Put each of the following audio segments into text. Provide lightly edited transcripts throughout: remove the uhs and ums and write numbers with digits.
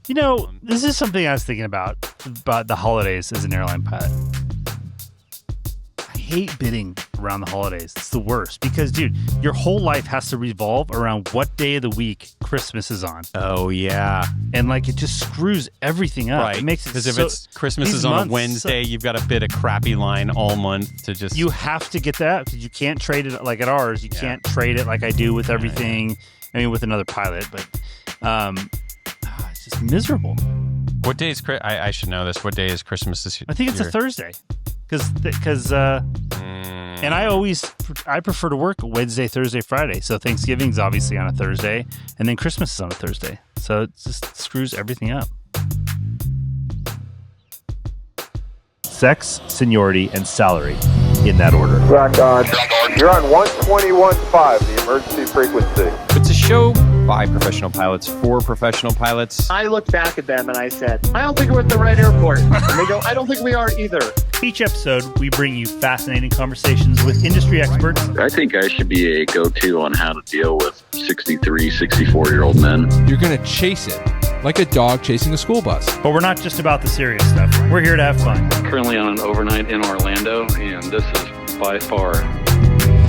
This is something I was thinking about the holidays as an airline pilot. I hate bidding around the holidays. It's the worst because, dude, your whole life has to revolve around what day of the week Christmas is on. Oh, yeah. And, it just screws everything up. Right. It makes it because if it's Christmas is on a Wednesday, you've got to bid a crappy line all month to just... You have to get that because you can't trade it like at ours. You can't trade it like I do with everything. Yeah. I mean, with another pilot, but it's just miserable. What day is I should know this. What day is Christmas this year? I think it's a Thursday. Because and I prefer to work Wednesday, Thursday, Friday. So Thanksgiving's obviously on a Thursday, and then Christmas is on a Thursday. So it just screws everything up. Sex, seniority, and salary in that order. Back on. You're on 121.5, the emergency frequency. It's a show by professional pilots for professional pilots. I looked back at them and I said, I don't think we're at the right airport. And they go, I don't think we are either. Each episode, we bring you fascinating conversations with industry experts. I think I should be a go-to on how to deal with 63, 64-year-old men. You're going to chase it like a dog chasing a school bus. But we're not just about the serious stuff. We're here to have fun. Currently on an overnight in Orlando, and this is by far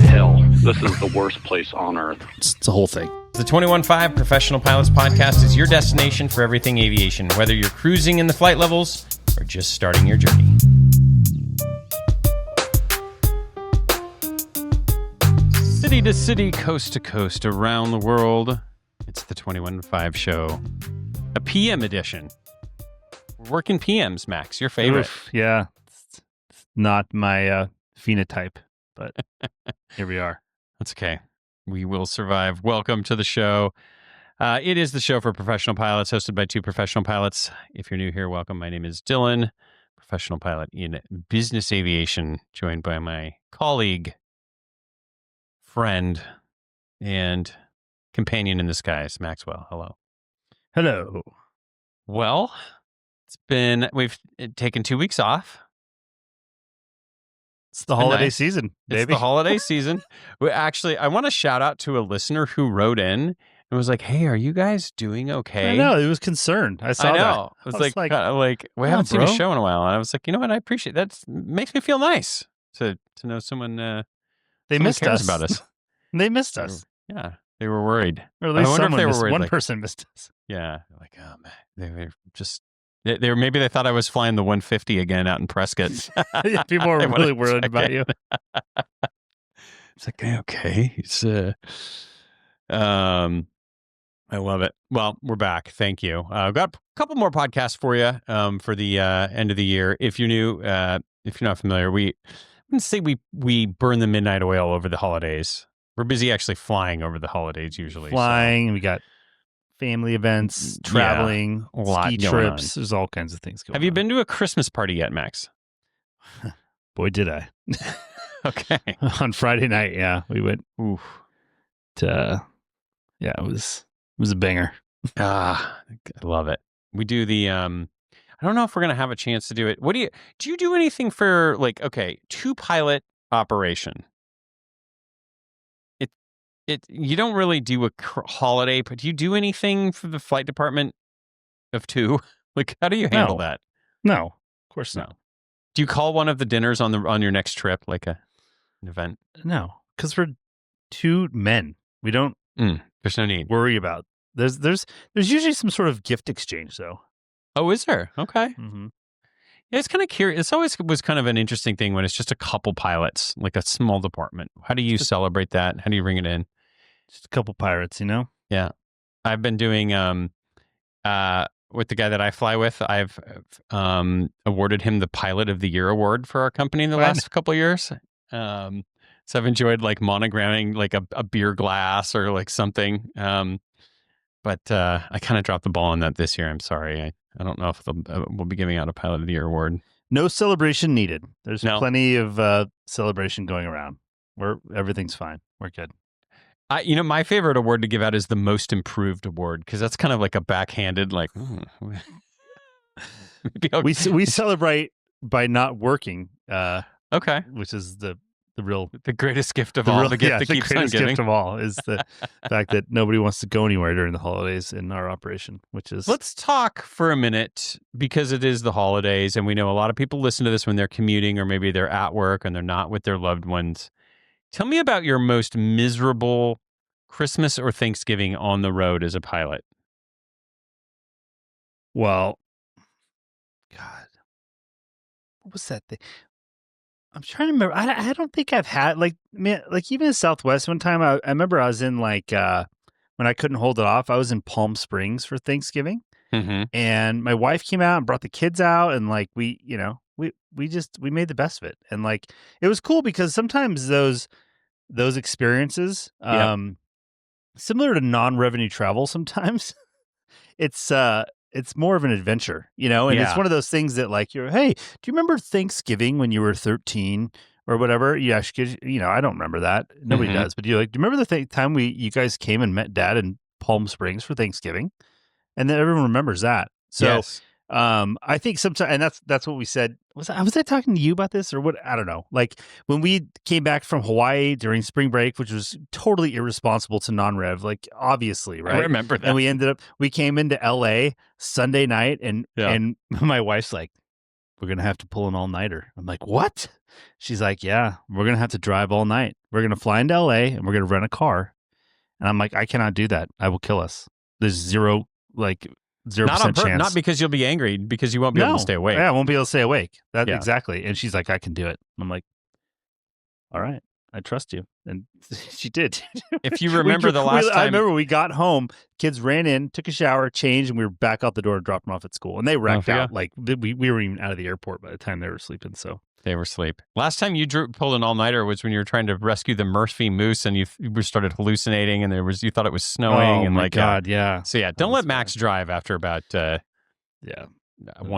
hell. This is the worst place on earth. It's the whole thing. The 21.5 Professional Pilots Podcast is your destination for everything aviation, whether you're cruising in the flight levels or just starting your journey. City to city, coast to coast, around the world, it's the 21.5 show. A PM edition. We're working PMs, Max. Your favorite. Oof, yeah. It's not my phenotype, but here we are. That's okay. We will survive. Welcome to the show. It is the show for professional pilots, hosted by two professional pilots. If you're new here, welcome. My name is Dylan, professional pilot in business aviation, joined by my colleague, friend, and companion in the skies, Maxwell. Hello. Hello. Well, we've taken 2 weeks off. It's the holiday season, baby. It's the holiday season. I want to shout out to a listener who wrote in and was like, "Hey, are you guys doing okay?" I know. He was concerned. I saw that. I was like, we haven't seen a show in a while. And I was like, you know what? I appreciate that. Makes me feel nice to know someone they missed cares us. about us. They missed us. Yeah. They were worried. Or at least one like, person missed us. Yeah. Like, oh, man. They were just... Maybe they thought I was flying the 150 again out in Prescott. Yeah, people were really worried about you. It's like, okay. It's I love it. Well, we're back. Thank you. I've got a couple more podcasts for you for the end of the year. If you're new, if you're not familiar, I wouldn't say we burn the midnight oil over the holidays. We're busy actually flying over the holidays usually. Flying, we got family events, traveling, a lot ski going trips. on. There's all kinds of things going on. Have you been to a Christmas party yet, Max? Boy, did I. Okay. On Friday night, yeah. We went it was a banger. I love it. We do the I don't know if we're going to have a chance to do it. Do you do anything for two pilot operation? You don't really do a holiday, but do you do anything for the flight department of two? How do you handle that? No, of course not. Do you call one of the dinners on your next trip, like an event? No, because we're two men. We don't. There's no need. Worry about. There's usually some sort of gift exchange though. Oh, is there? Okay. Mm-hmm. Yeah, it's kind of curious. It's always was kind of an interesting thing when it's just a couple pilots, like a small department. How do you celebrate that? How do you bring it in? Just a couple pirates, you know? Yeah. I've been doing, with the guy that I fly with, I've awarded him the Pilot of the Year award for our company in the last couple of years. So I've enjoyed monogramming a beer glass or something. But I kind of dropped the ball on that this year. I'm sorry. I don't know if we'll be giving out a Pilot of the Year award. No celebration needed. There's plenty of celebration going around. Everything's fine. We're good. My favorite award to give out is the Most Improved award because that's kind of like a backhanded we celebrate by not working. Okay, which is the the greatest gift of all, the gift that keeps on greatest giving. gift of all is the fact that nobody wants to go anywhere during the holidays in our operation, which is... Let's talk for a minute, because it is the holidays, and we know a lot of people listen to this when they're commuting, or maybe they're at work and they're not with their loved ones. Tell me about your most miserable Christmas or Thanksgiving on the road as a pilot. Well, God, what was that thing? I'm trying to remember. I don't think I've had even in Southwest one time. I remember I was in when I couldn't hold it off. I was in Palm Springs for Thanksgiving, and my wife came out and brought the kids out, and we made the best of it, and it was cool because sometimes those experiences, similar to non-revenue travel, sometimes it's more of an adventure, and it's one of those things that hey, do you remember Thanksgiving when you were 13 or whatever? Yeah, I don't remember that. Nobody does. But do you remember the time you guys came and met Dad in Palm Springs for Thanksgiving? And then everyone remembers that. So Yes. I think sometimes, and that's what we said. Was I talking to you about this or what? I don't know. When we came back from Hawaii during spring break, which was totally irresponsible to non-rev, obviously, right? I remember that. And we came into LA Sunday night, and my wife's like, "We're gonna have to pull an all-nighter." I'm like, "What?" She's like, "Yeah, we're gonna have to drive all night. We're gonna fly into LA and we're gonna rent a car." And I'm like, "I cannot do that. I will kill us. There's 0% chance. Not because you'll be angry, because you won't be able to stay awake. Yeah, I won't be able to stay awake. Exactly. And she's like, "I can do it." I'm like, "All right, I trust you." And she did. If you remember I remember we got home, kids ran in, took a shower, changed, and we were back out the door and dropped them off at school. And they wrecked out. We were even out of the airport by the time they were sleeping. So they were asleep. Last time you pulled an all-nighter was when you were trying to rescue the Murphy moose, and you started hallucinating, and you thought it was snowing. Oh and my God, yeah. So don't let Max drive after about 1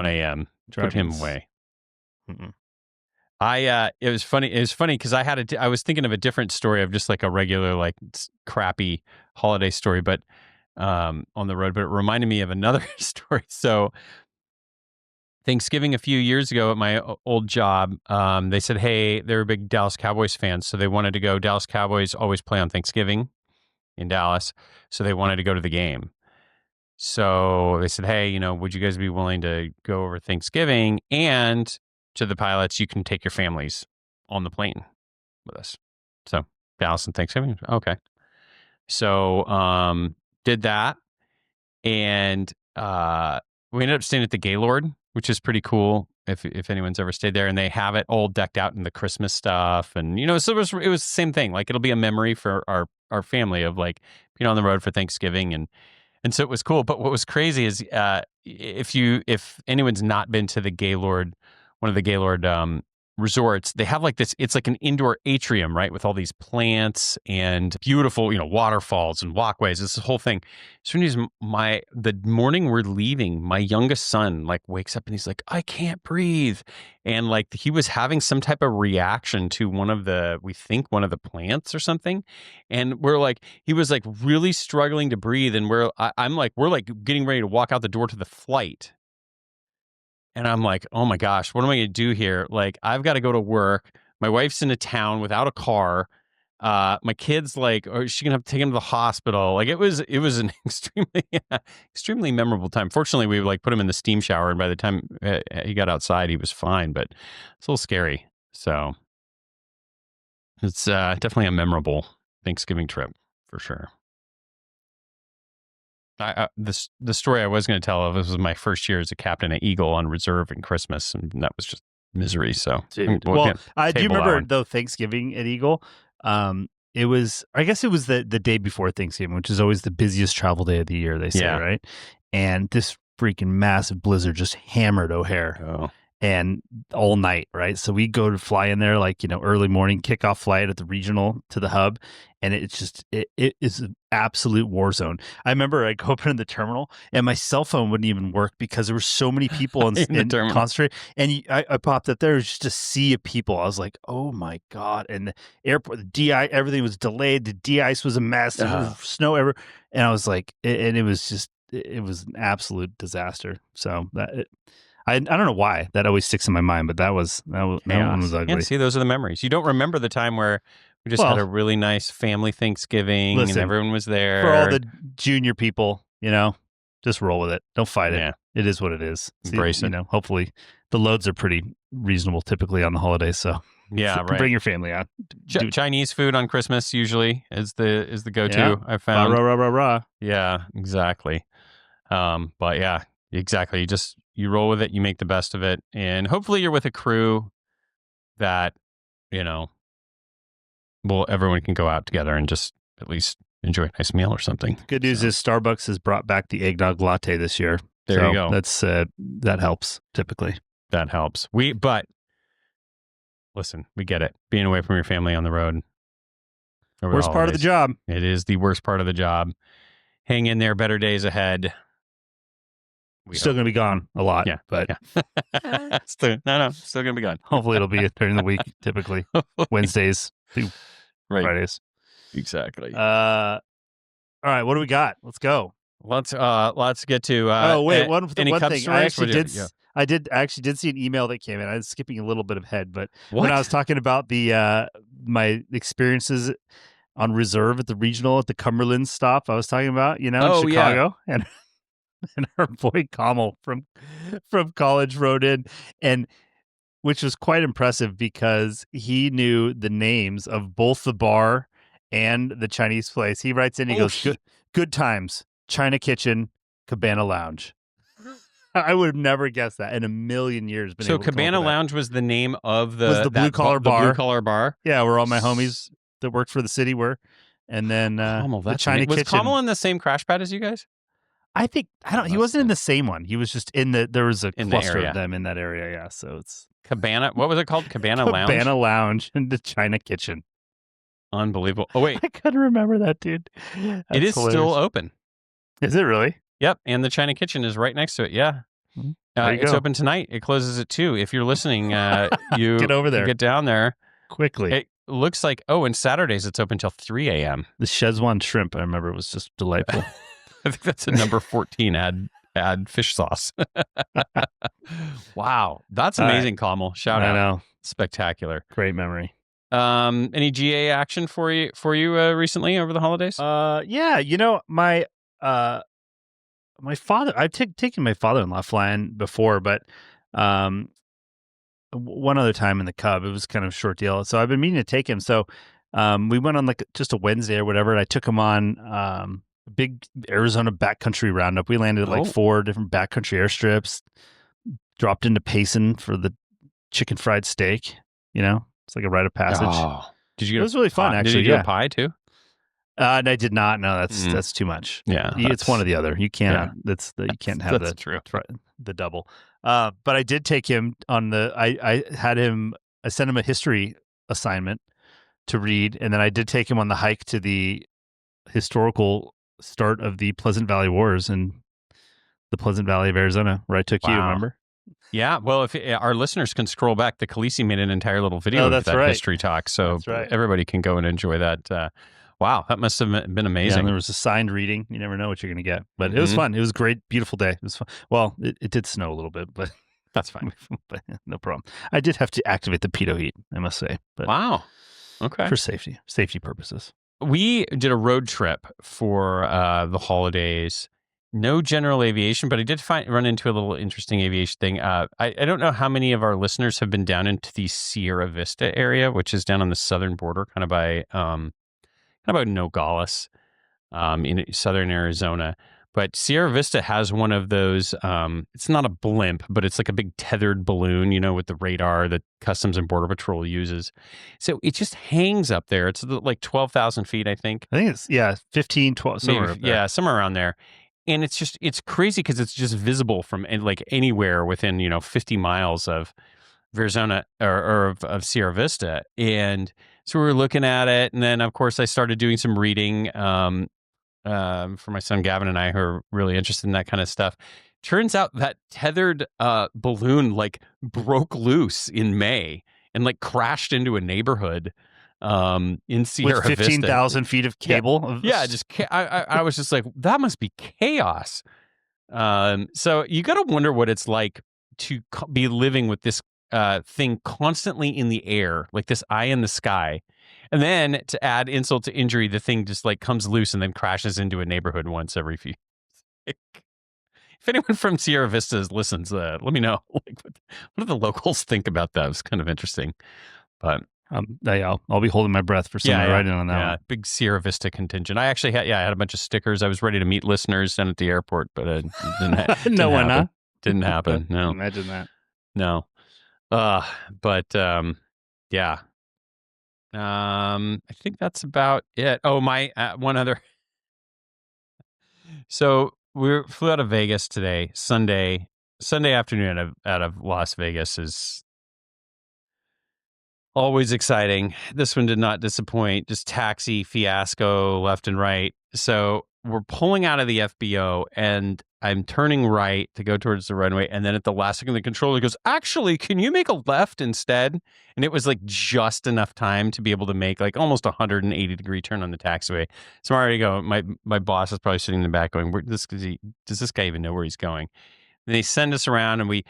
a.m. Put him away. Mm-mm. It was funny. It was funny because I was thinking of a different story of just a regular crappy holiday story, but on the road. But it reminded me of another story. So Thanksgiving a few years ago at my old job, they said, hey, they're a big Dallas Cowboys fans, so they wanted to go. Dallas Cowboys always play on Thanksgiving in Dallas, so they wanted to go to the game. So they said, hey, would you guys be willing to go over Thanksgiving? And to the pilots, you can take your families on the plane with us. So Dallas and Thanksgiving, okay. So did that, and we ended up staying at the Gaylord, which is pretty cool if anyone's ever stayed there. And they have it all decked out in the Christmas stuff, and so it was the same thing. It'll be a memory for our family of being on the road for Thanksgiving, and so it was cool. But what was crazy is if anyone's not been to the Gaylord, one of the Gaylord resorts, they have this, it's like an indoor atrium, right? With all these plants and beautiful, waterfalls and walkways. It's this whole thing. So the morning we're leaving, my youngest son wakes up and he's like, I can't breathe. And he was having some type of reaction to one of the plants or something. And he was really struggling to breathe. And we're getting ready to walk out the door to the flight. And I'm like, oh my gosh, what am I going to do here? I've got to go to work. My wife's in a town without a car. My kid's or is she going to have to take him to the hospital? It was an extremely memorable time. Fortunately, we put him in the steam shower, and by the time he got outside, he was fine, but it's a little scary. So it's definitely a memorable Thanksgiving trip for sure. The story I was going to tell of this was my first year as a captain at Eagle on reserve in Christmas, and that was just misery. So, I do remember though Thanksgiving at Eagle. It was, I guess it was the day before Thanksgiving, which is always the busiest travel day of the year. They say, right? And this freaking massive blizzard just hammered O'Hare. And all night, right? So we go to fly in there early morning kickoff flight at the regional to the hub, and it's just it is an absolute war zone. I remember I go up in the terminal and my cell phone wouldn't even work because there were so many people in concentrate. And I popped up there, it was just a sea of people. I was like, oh my God. And the airport, the DI, everything was delayed. The de-ice was a mess. There was snow everywhere. And I was like, and it was an absolute disaster. So I don't know why that always sticks in my mind, but that one was ugly. Yeah, see, those are the memories. You don't remember the time where we just had a really nice family Thanksgiving and everyone was there. For all the junior people, just roll with it. Don't fight it. It is what it is. Embrace it. Hopefully the loads are pretty reasonable typically on the holidays. So yeah, right. Bring your family out. Chinese food on Christmas usually is the go-to. I've found. Rah, rah, rah, rah. Yeah, exactly. But yeah, exactly. You roll with it. You make the best of it, and hopefully you're with a crew that everyone can go out together and just at least enjoy a nice meal or something. Good news is Starbucks has brought back the eggnog latte this year. There you go. That's that helps typically. That helps. But listen, we get it. Being away from your family on the road. Worst part of the job. It is the worst part of the job. Hang in there. Better days ahead. Still going to be gone a lot. Yeah. But still going to be gone. Hopefully it'll be during the week, typically. Wednesdays through Fridays. Exactly. All right. What do we got? Let's go. Let's get to. One thing. I actually did see an email that came in. I was skipping a little bit ahead, but when I was talking about the my experiences on reserve at the regional at the Cumberland stop, I was talking about in Chicago, and our boy Kamal from college wrote in, and which was quite impressive because he knew the names of both the bar and the Chinese place. He writes in, he goes, good times. China Kitchen, Cabana Lounge. I would have never guessed that in a million years. So Cabana Lounge was the name of the blue collar bar. The blue collar bar. Yeah, where all my homies that worked for the city were. And then the China Kitchen. Was Kamal in the same crash pad as you guys? He wasn't in the same one. He was just there was a cluster of them in that area. Yeah. So it's Cabana. What was it called? Cabana Lounge? Cabana Lounge and the China Kitchen. Unbelievable. Oh, wait. I couldn't remember that, dude. It is still open. Is it really? Yep. And the China Kitchen is right next to it. Yeah. It's open tonight. It closes at 2. If you're listening, you get over there. Get down there quickly. It looks like, and Saturdays it's open till 3 a.m. The Szechuan shrimp, I remember, was just delightful. I think that's a number 14 add fish sauce. Wow. That's amazing, Kamal. Shout out. I know. Spectacular. Great memory. Any GA action for you recently over the holidays? Yeah, my father, I've taken my father-in-law flying before, but one other time in the Cub, it was kind of a short deal. So I've been meaning to take him. So we went on just a Wednesday or whatever, and I took him on a big Arizona backcountry roundup. We landed at 4 different backcountry airstrips, dropped into Payson for the chicken fried steak. It's like a rite of passage. Oh. It was really fun, actually. Did you do a pie too? I did not. No, that's too much. Yeah, it's one or the other. You can't. You can't have the double. But I did take him on I sent him a history assignment to read, and then I did take him on the hike to the historical start of the Pleasant Valley Wars in the Pleasant Valley of Arizona, where I took you. Remember? Yeah, well, if our listeners can scroll back, the Khaleesi made an entire little video of that history talk, so everybody can go and enjoy that. Wow, that must have been amazing. Yeah, and there was a signed reading. You never know what you're going to get, but it was fun. It was a great, beautiful day. It was fun. Well, it did snow a little bit, but that's fine. But no problem. I did have to activate the pitot heat, I must say. But wow, okay, for safety purposes. We did a road trip for the holidays. No general aviation, but I did run into a little interesting aviation thing. I don't know how many of our listeners have been down into the Sierra Vista area, which is down on the southern border, kind of by Nogales, in southern Arizona. But Sierra Vista has one of those. It's not a blimp, but it's like a big tethered balloon, with the radar that Customs and Border Patrol uses. So it just hangs up there. It's like 12,000 feet, I think. I think it's 15, 12, somewhere up there. Yeah, somewhere around there. And it's crazy because it's just visible from like anywhere within 50 miles of Arizona or of Sierra Vista. And so we were looking at it, and then of course I started doing some reading for my son Gavin and I, who are really interested in that kind of stuff. Turns out that tethered balloon broke loose in May and crashed into a neighborhood in Sierra Vista. With 15,000 feet of cable? Yeah, I was just like, that must be chaos. So you got to wonder what it's like be living with this thing constantly in the air, like this eye in the sky. And then to add insult to injury, the thing just like comes loose and then crashes into a neighborhood once every few years. If anyone from Sierra Vista listens, let me know. Like, what do the locals think about that? It's kind of interesting. But I'll be holding my breath for someone writing on that one. Big Sierra Vista contingent. I actually had a bunch of stickers. I was ready to meet listeners down at the airport, but it didn't No one, happen. huh? Didn't happen. No. Imagine that. No. But yeah. I think that's about it. Oh, my one other. So we flew out of Vegas today, Sunday afternoon out of Las Vegas is always exciting. This one did not disappoint. Just taxi fiasco left and right. So we're pulling out of the FBO and I'm turning right to go towards the runway. And then at the last second, the controller goes, actually, can you make a left instead? And it was like just enough time to be able to make like almost a 180-degree turn on the taxiway. So I'm already going, my boss is probably sitting in the back going, does this guy even know where he's going? And they send us around and we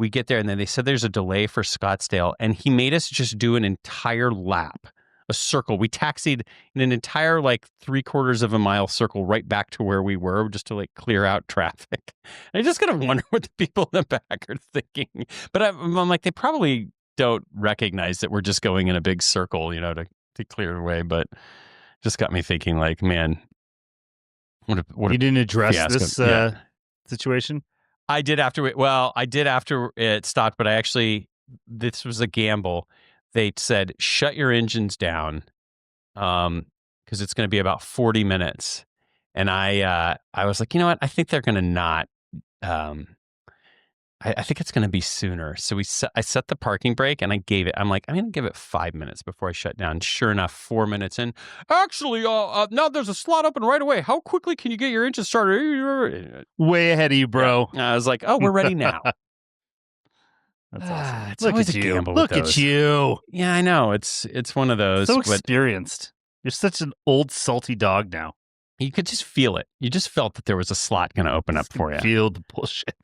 get there and then they said there's a delay for Scottsdale. And he made us just do an entire lap, a circle. We taxied in an entire like 3/4 of a mile circle right back to where we were just to like clear out traffic. I just gotta wonder what the people in the back are thinking. But I'm like, they probably don't recognize that we're just going in a big circle, to clear the way. But just got me thinking like, man, what you didn't address fiasco. This situation? I did after it stopped, but this was a gamble. They said, shut your engines down because it's going to be about 40 minutes. And I was like, you know what? I think they're going to not. I think it's going to be sooner. So I set the parking brake and I'm like, I'm going to give it 5 minutes before I shut down. Sure enough, 4 minutes in. Actually, now there's a slot open right away. How quickly can you get your engine started? Way ahead of you, bro. Yeah. I was like, oh, we're ready now. That's awesome. It's Look always at a you. gamble Look with at those. you. Yeah, I know. It's one of those. So but experienced. You're such an old, salty dog now. you could just feel it. You just felt that there was a slot going to open up for you. Feel the bullshit.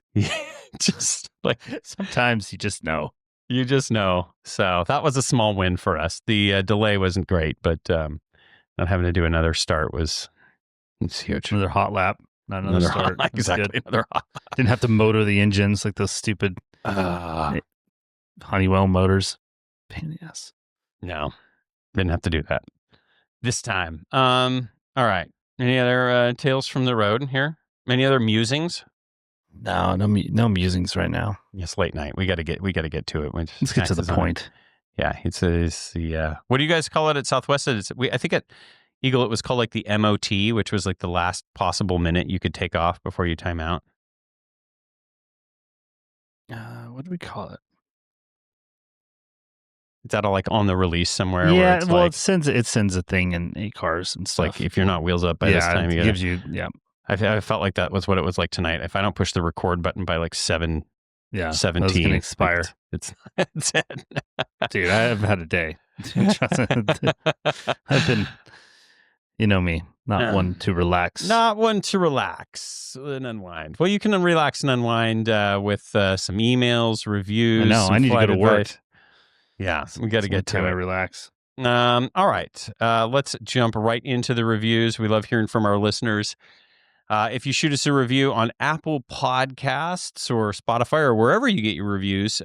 Just like sometimes you just know. You just know. So that was a small win for us. The delay wasn't great, but not having to do another start was huge. Another hot lap. Not another start. Hot, exactly. Another hot lap. Didn't have to motor the engines like those stupid Honeywell motors. Pain in the ass. No, didn't have to do that this time. All right. Any other tales from the road here? Any other musings? No musings right now. Yes, late night. We got to get to it. Let's get to the point. Yeah, it's the what do you guys call it at Southwest? I think at Eagle it was called like the MOT, which was like the last possible minute you could take off before you time out. What do we call it? Is that all like on the release somewhere? Yeah, where it's well, like, it sends a thing in 8 cars and stuff. Like if you're not wheels up by this time, it gives you I felt like that was what it was like tonight. If I don't push the record button by like 17, it's gonna expire. It's Dude, I've had a day. I've been, you know me, not one to relax. Not one to relax and unwind. Well, you can relax and unwind with some emails, reviews. I know. I need to go to work. Yeah, we got to get to it. I relax. All right. Let's jump right into the reviews. We love hearing from our listeners. If you shoot us a review on Apple Podcasts or Spotify or wherever you get your reviews,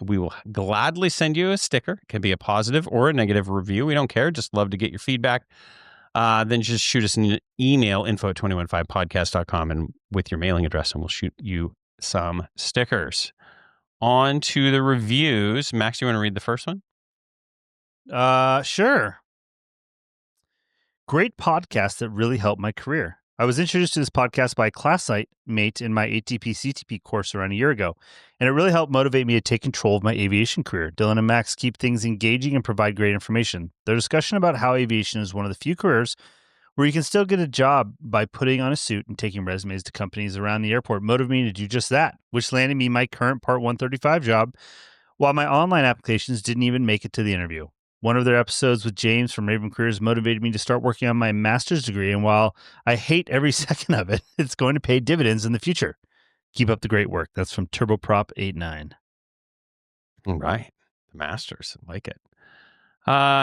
we will gladly send you a sticker. It can be a positive or a negative review. We don't care. Just love to get your feedback. Then just shoot us an email, info@215podcast.com, and with your mailing address, and we'll shoot you some stickers. On to the reviews. Max, you want to read the first one? Sure. Great podcast that really helped my career. I was introduced to this podcast by a classmate in my ATP CTP course around a year ago, and it really helped motivate me to take control of my aviation career. Dylan and Max keep things engaging and provide great information. Their discussion about how aviation is one of the few careers where you can still get a job by putting on a suit and taking resumes to companies around the airport motivated me to do just that, which landed me my current Part 135 job, while my online applications didn't even make it to the interview. One of their episodes with James from Raven Careers motivated me to start working on my master's degree, and while I hate every second of it, it's going to pay dividends in the future. Keep up the great work. That's from Turboprop89. All right. The Masters. I like it.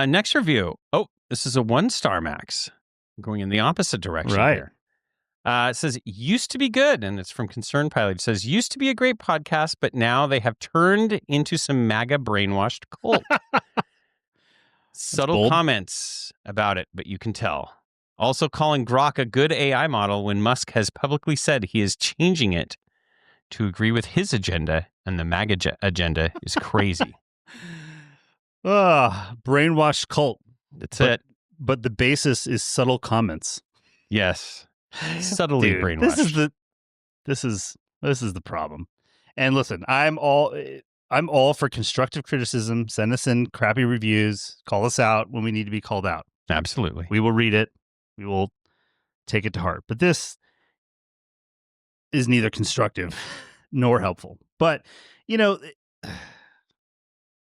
Next review. Oh, this is a 1-star max. Going in the opposite direction here. It says, used to be good. And it's from Concerned Pilot. It says, used to be a great podcast, but now they have turned into some MAGA brainwashed cult. Subtle bold. comments about it, but you can tell. Also calling Grok a good AI model when Musk has publicly said he is changing it to agree with his agenda, and the MAGA agenda is crazy. Brainwashed cult. That's it. But the basis is subtle comments. Yes. Subtly Dude, brainwashed. This is the problem. And listen, I'm all for constructive criticism. Send us in crappy reviews. Call us out when we need to be called out. Absolutely. We will read it. We will take it to heart. But this is neither constructive nor helpful. But,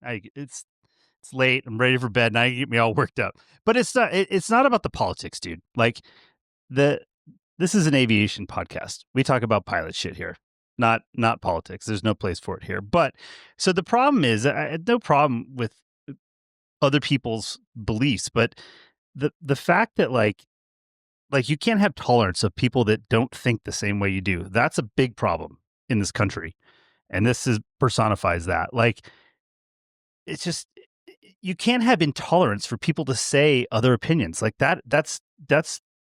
it's late. I'm ready for bed. Now you get me all worked up. But it's not about the politics, dude. Like this is an aviation podcast. We talk about pilot shit here. Not politics. There's no place for it here. But so the problem is, I had no problem with other people's beliefs, but the fact that like you can't have tolerance of people that don't think the same way you do. That's a big problem in this country, and this personifies that. Like, it's just, you can't have intolerance for people to say other opinions like that. That's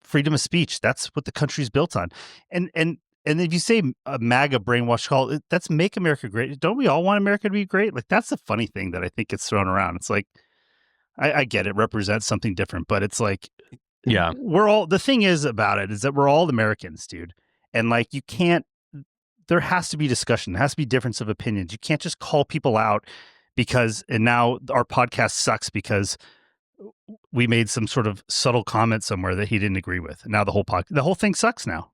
freedom of speech. That's what the country's built on. And if you say a MAGA brainwash call, that's Make America Great. Don't we all want America to be great? Like, that's the funny thing that I think gets thrown around. It's like, I get it represents something different, but it's like, yeah, the thing is about it is that we're all Americans, dude. And like, there has to be discussion. There has to be difference of opinions. You can't just call people out and now our podcast sucks because we made some sort of subtle comment somewhere that he didn't agree with. And now the whole thing sucks now.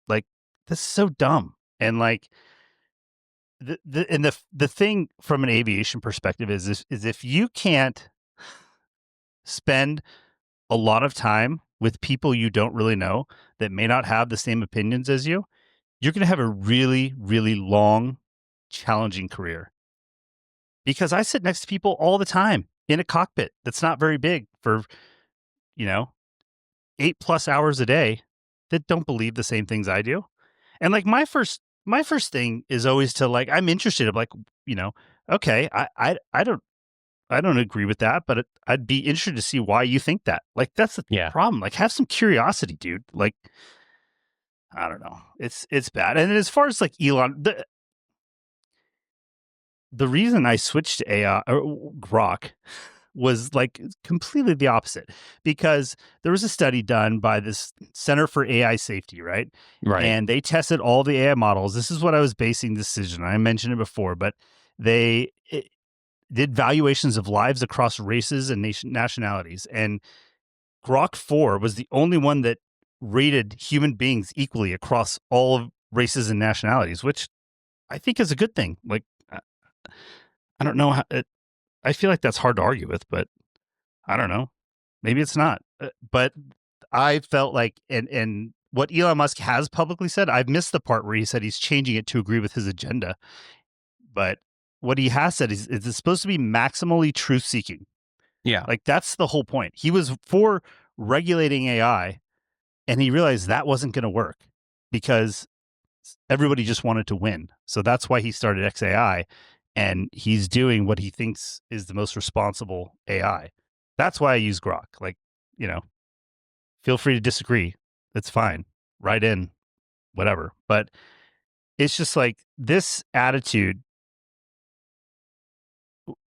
Like, this is so dumb. And like, the thing from an aviation perspective is if you can't spend a lot of time with people you don't really know that may not have the same opinions as you, you're going to have a really, really long, challenging career. Because I sit next to people all the time in a cockpit that's not very big for, 8+ hours a day that don't believe the same things I do. And like, my first thing is always to like, I'm interested. I'm like, okay, I don't agree with that, but I'd be interested to see why you think that. Like, that's the problem. Like, have some curiosity, dude. Like, I don't know. It's bad. And as far as like Elon, the reason I switched to AI or Grok was like completely the opposite, because there was a study done by this Center for AI Safety, right? Right. And they tested all the AI models. This is what I was basing the decision on. I mentioned it before, but they did valuations of lives across races and nationalities. And Grok 4 was the only one that rated human beings equally across all of races and nationalities, which I think is a good thing. Like, I don't know how I feel like that's hard to argue with, but I don't know. Maybe it's not. But I felt like, and what Elon Musk has publicly said, I've missed the part where he said he's changing it to agree with his agenda. But what he has said is it's supposed to be maximally truth-seeking. Yeah. Like, that's the whole point. He was for regulating AI, and he realized that wasn't going to work because everybody just wanted to win. So that's why he started XAI. And he's doing what he thinks is the most responsible AI. That's why I use Grok. Like, feel free to disagree. That's fine. Write in, whatever. But it's just like this attitude.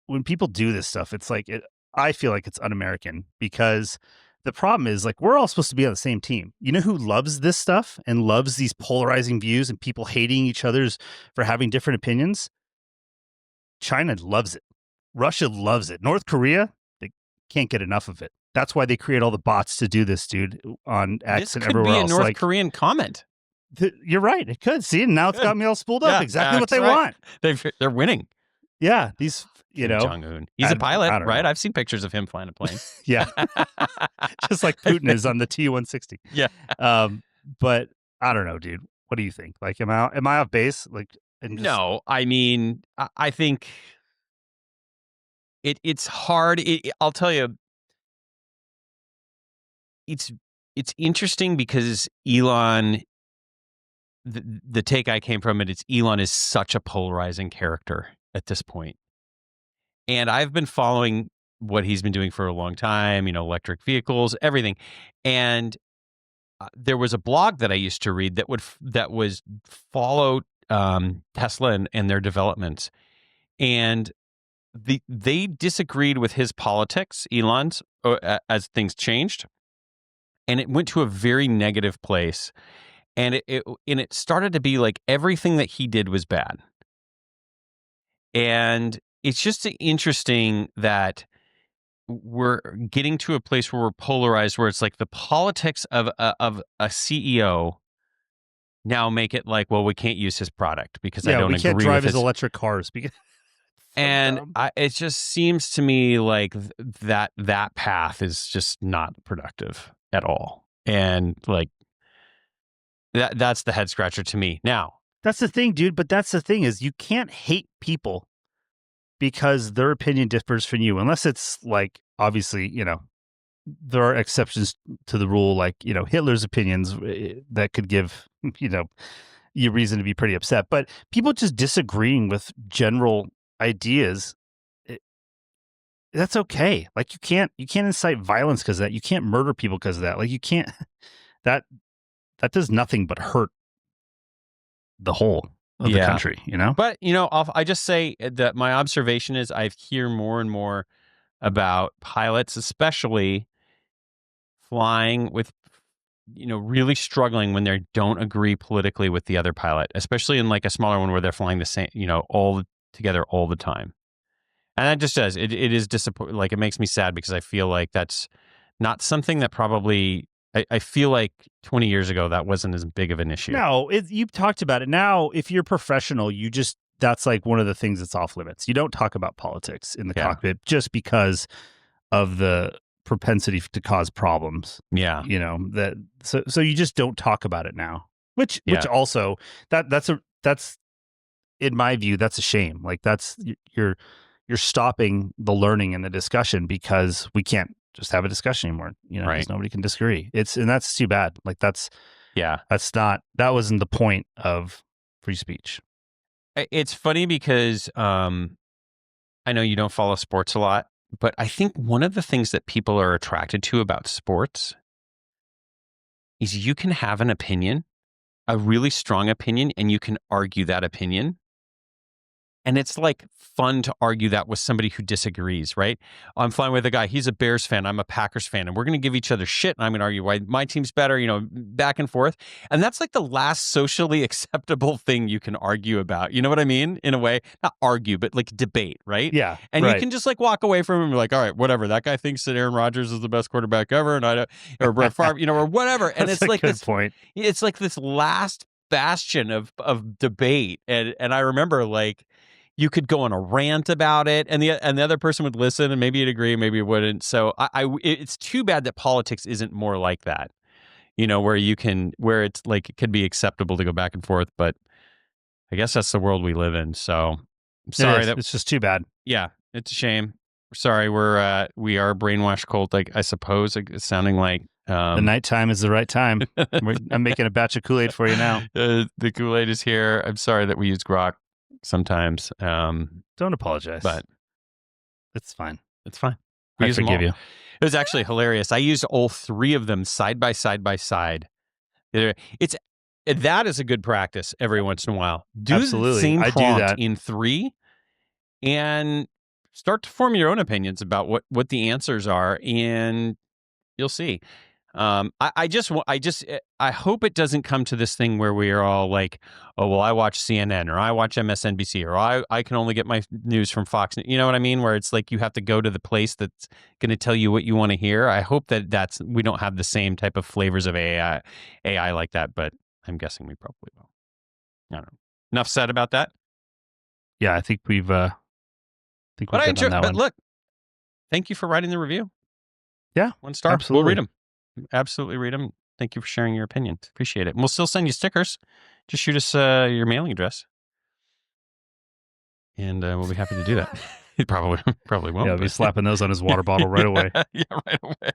When people do this stuff, it's like, I feel like it's un-American, because the problem is, like, we're all supposed to be on the same team. You know who loves this stuff and loves these polarizing views and people hating each other's for having different opinions? China loves it. Russia loves it. North Korea, they can't get enough of it. That's why they create all the bots to do this, dude, on X and everywhere else. This could be a North Korean comment. You're right. It could. See, now it's got me all spooled up. Exactly what they want. They're winning. Yeah. These, Jong-un. He's a pilot, right? Know. I've seen pictures of him flying a plane. Yeah. Just like Putin is on the Tu-160. Yeah. But I don't know, dude. What do you think? Like, am I off base? Like, No, I mean, I think it's hard. I'll tell you, it's interesting because Elon. The take I came from it is Elon is such a polarizing character at this point. And I've been following what he's been doing for a long time, electric vehicles, everything. And there was a blog that I used to read that was follow Tesla and their developments. And they disagreed with his politics, Elon's, as things changed. And it went to a very negative place. And it started to be like everything that he did was bad. And it's just interesting that we're getting to a place where we're polarized, where it's like the politics of a CEO now make it like, well, we can't use his product because I don't agree with we can't drive his electric cars. Because and it just seems to me like that path is just not productive at all. And like that's the head scratcher to me. Now, that's the thing, dude. But that's the thing is you can't hate people because their opinion differs from you, unless it's like, obviously, there are exceptions to the rule, like, Hitler's opinions that could give, you reason to be pretty upset. But people just disagreeing with general ideas, that's okay. Like, you can't incite violence because of that. You can't murder people because of that. Like, you can't, that does nothing but hurt the whole of the country, But, I just say that my observation is I hear more and more about pilots, especially flying with, really struggling when they don't agree politically with the other pilot, especially in like a smaller one where they're flying the same, all together all the time. And that just does, it is disappointing. Like, it makes me sad because I feel like that's not something that probably, I feel like 20 years ago, that wasn't as big of an issue. No, you've talked about it. Now, if you're professional, that's like one of the things that's off limits. You don't talk about politics in the cockpit just because of the propensity to cause problems. Yeah. So you just don't talk about it now, which also that's in my view, that's a shame. Like, that's you're stopping the learning and the discussion because we can't just have a discussion anymore, because nobody can disagree. And that's too bad. Like, that wasn't the point of free speech. It's funny because I know you don't follow sports a lot, but I think one of the things that people are attracted to about sports is you can have an opinion, a really strong opinion, and you can argue that opinion. And it's like fun to argue that with somebody who disagrees, right? I'm flying with a guy. He's a Bears fan. I'm a Packers fan. And we're going to give each other shit. And I'm going to argue why my team's better, back and forth. And that's like the last socially acceptable thing you can argue about. You know what I mean? In a way, not argue, but like debate, right? Yeah. And you can just like walk away from him and be like, all right, whatever. That guy thinks that Aaron Rodgers is the best quarterback ever. And I don't, or Brett Favre, or whatever. And That's it's like good this point. It's like this last bastion of debate. And I remember like, you could go on a rant about it, and the other person would listen, and maybe you'd agree, maybe you wouldn't. So it's too bad that politics isn't more like that, where it's like it could be acceptable to go back and forth. But I guess that's the world we live in. So I'm sorry it's just too bad. Yeah, it's a shame. Sorry, we are a brainwashed cult. Like, I suppose it's sounding like the nighttime is the right time. I'm making a batch of Kool-Aid for you now. The Kool-Aid is here. I'm sorry that we use grok sometimes. Don't apologize, but it's fine. It's fine. I forgive you. It was actually hilarious. I used all three of them side by side by side. That is a good practice every once in a while. Do Absolutely. the same I prompt do that in three and start to form your own opinions about what the answers are, and you'll see. I hope it doesn't come to this thing where we are all like, oh, well, I watch CNN or I watch MSNBC or I can only get my news from Fox. You know what I mean? Where it's like you have to go to the place that's going to tell you what you want to hear. I hope that we don't have the same type of flavors of AI like that, but I'm guessing we probably will. I don't know. Enough said about that. Yeah, I think we've done that but one. Look, thank you for writing the review. Yeah, 1 star. absolutely. We'll read them. Absolutely read them. Thank you for sharing your opinion. Appreciate it. And we'll still send you stickers just shoot us your mailing address. And we'll be happy to do that. He probably won't. Yeah, I'll be slapping those on his water bottle right away. Yeah, right away.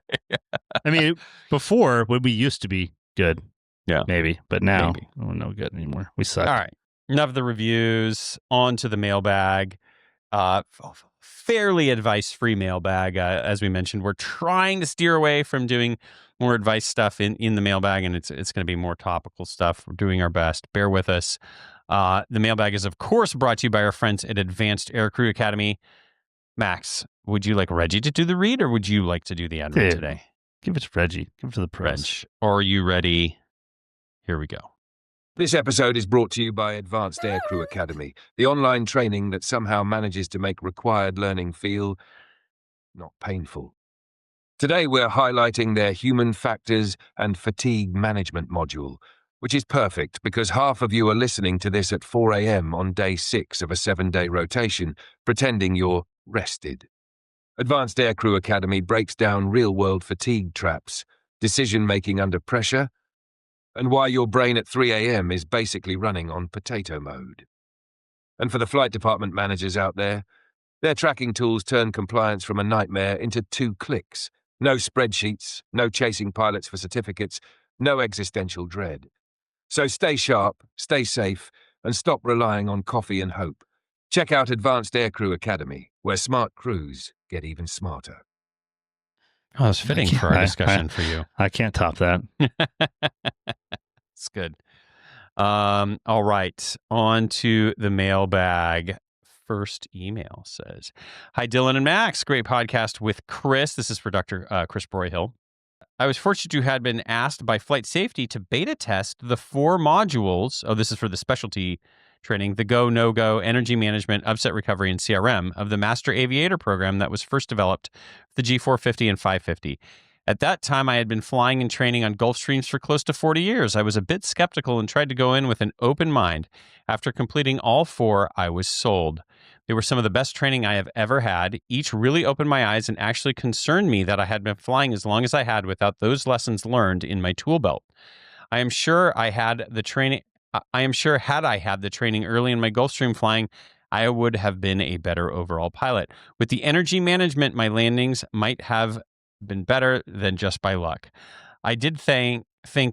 I mean, before, when we used to be good. Yeah. Maybe. But now, Maybe. we're no good anymore. We suck. All right. Enough of the reviews. On to the mailbag. Fairly advice-free mailbag. As we mentioned, we're trying to steer away from doing more advice stuff in the mailbag, and it's going to be more topical stuff. We're doing our best. Bear with us. The mailbag is, of course, brought to you by our friends at Advanced Aircrew Academy. Max, would you like Reggie to do the read, or would you like to do the admin today? Give it to Reggie. Give it to the pros. Reg, are you ready? Here we go. This episode is brought to you by Advanced Aircrew Academy, the online training that somehow manages to make required learning feel not painful. Today we're highlighting their human factors and fatigue management module, which is perfect because half of you are listening to this at 4 a.m. on day 6 of a 7-day rotation, pretending you're rested. Advanced Aircrew Academy breaks down real-world fatigue traps, decision-making under pressure, and why your brain at 3 a.m. is basically running on potato mode. And for the flight department managers out there, their tracking tools turn compliance from a nightmare into 2 clicks. No spreadsheets, no chasing pilots for certificates, no existential dread. So stay sharp, stay safe, and stop relying on coffee and hope. Check out Advanced Aircrew Academy, where smart crews get even smarter. Oh, that's fitting for our discussion for you. I can't top that. It's good. All right. On to the mailbag. First email says, "Hi, Dylan and Max. Great podcast with Chris." This is for Dr. Chris Broyhill. "I was fortunate to have been asked by FlightSafety to beta test the 4 modules. Oh, this is for the specialty training, the go, no-go, energy management, upset recovery, and CRM of the Master Aviator program that was first developed for the G450 and 550. At that time, I had been flying and training on Gulfstreams for close to 40 years. I was a bit skeptical and tried to go in with an open mind. After completing all 4, I was sold. They were some of the best training I have ever had. Each really opened my eyes and actually concerned me that I had been flying as long as I had without those lessons learned in my tool belt. I am sure had I had the training early in my Gulfstream flying, I would have been a better overall pilot. With the energy management, my landings might have been better than just by luck. I did think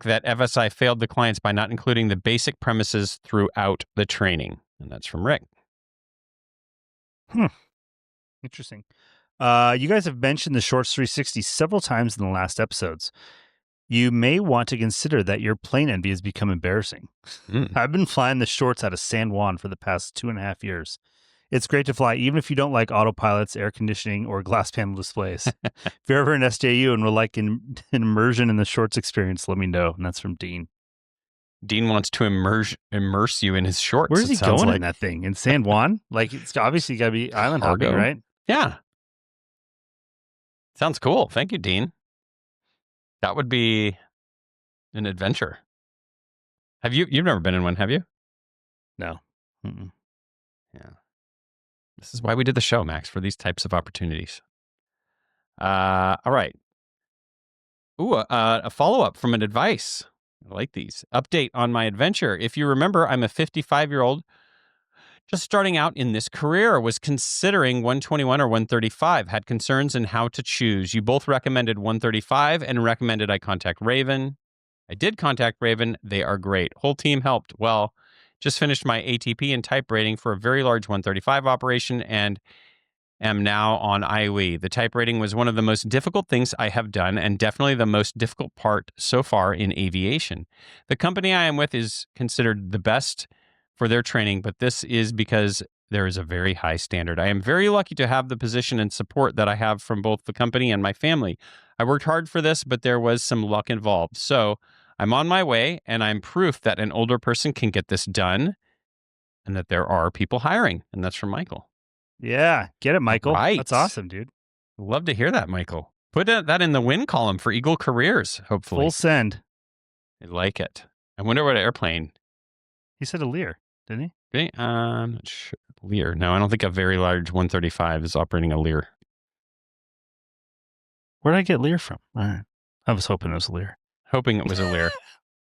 that FSI failed the clients by not including the basic premises throughout the training." And that's from Rick. Interesting. You guys have mentioned the Shorts 360 several times in the last episodes. You may want to consider that your plane envy has become embarrassing. I've been flying the Shorts out of San Juan for the past 2.5 years. It's great to fly, even if you don't like autopilots, air conditioning, or glass panel displays. If you're ever in SJU and would like an immersion in the Shorts experience, let me know. And that's from Dean. Dean wants to immerse you in his shorts. Where's he going in that thing? In San Juan? Like, it's obviously got to be island hopping, right? Yeah. Sounds cool. Thank you, Dean. That would be an adventure. You've never been in one, have you? No. Mm-mm. Yeah. This is why we did the show, Max, for these types of opportunities. All right. Ooh, a follow-up from an advice. I like these. Update on my adventure. If you remember, I'm a 55-year-old just starting out in this career, was considering 121 or 135, had concerns in how to choose. You both recommended 135 and recommended I contact Raven. I did contact Raven. They are great. Whole team helped. Well, just finished my ATP and type rating for a very large 135 operation and am now on IOE. The type rating was one of the most difficult things I have done and definitely the most difficult part so far in aviation. The company I am with is considered the best for their training, but this is because there is a very high standard. I am very lucky to have the position and support that I have from both the company and my family. I worked hard for this, but there was some luck involved. So I'm on my way, and I'm proof that an older person can get this done and that there are people hiring. And that's from Michael. Yeah. Get it, Michael. Right. That's awesome, dude. Love to hear that, Michael. Put that in the win column for Eagle Careers, hopefully. Full send. I like it. I wonder what airplane. He said a Lear, didn't he? Okay. I'm not sure. Lear. No, I don't think a very large 135 is operating a Lear. Where did I get Lear from? All right. I was hoping it was a Lear. Hoping it was a Lear.